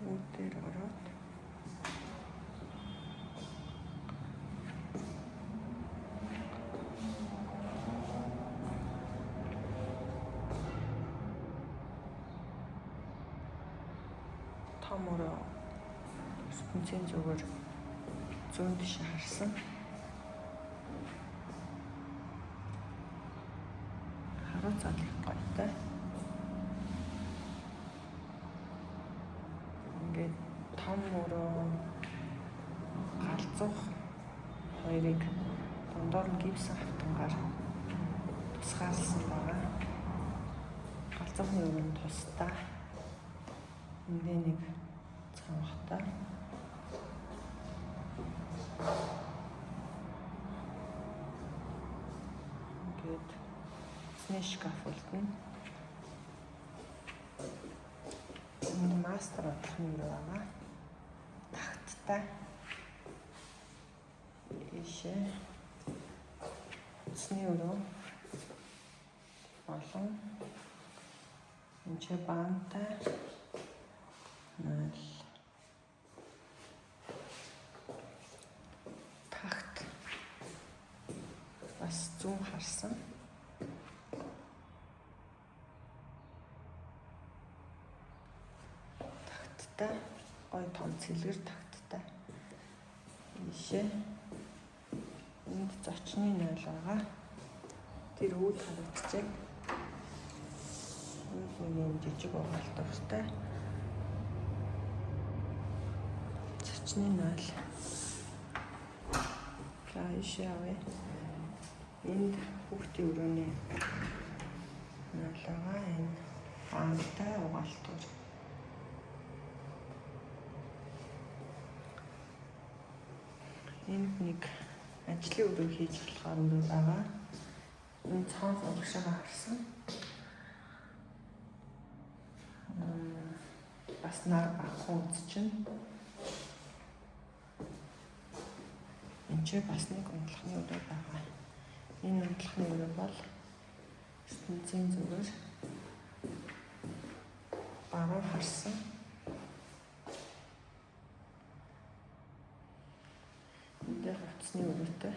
үүдээр ороод томороо ертөнцийн зүгээр зүүн тийш харсан харуу цал их гойтой. Ингээд том мөрөө галзуух хоёрыг дундуур нь гипсэн хавтангаар тусгаарласан байгаа. Галзуухны өрөө нь тусдаа. Эндээ нэг цонхтой. Ингээд эцний шкаф үлдэн. Энд мастер бодлохны өрөө байгаа. Тагттай. Ийшээ эцний өрөө болон энэ ч бантай тагт бас зүүн харсан. Тагттай гой том цэлгэр тагттай. Ийшээ энд зочны нойл байгаа. Тэр үүд харагдчихэв. Нэг жижиг угаалттай. Зочны нойл. За ийшээ авъя. Энд хүүхдийн өрөөний нойл байгаа. Энэ бантай угаалтууд. Энд нэг ажлын өрөө хийж болохоор өрөө байгаа. Энэ цаан урагшаага харсан. Бас нар багхан үз чинь. Энд ч бас нэг унтлахны өрөө байгаа. Энэ унтлахны өрөө бол ертөнцийн зүгээр баруун харсан. Энд утасны өрөөтэй.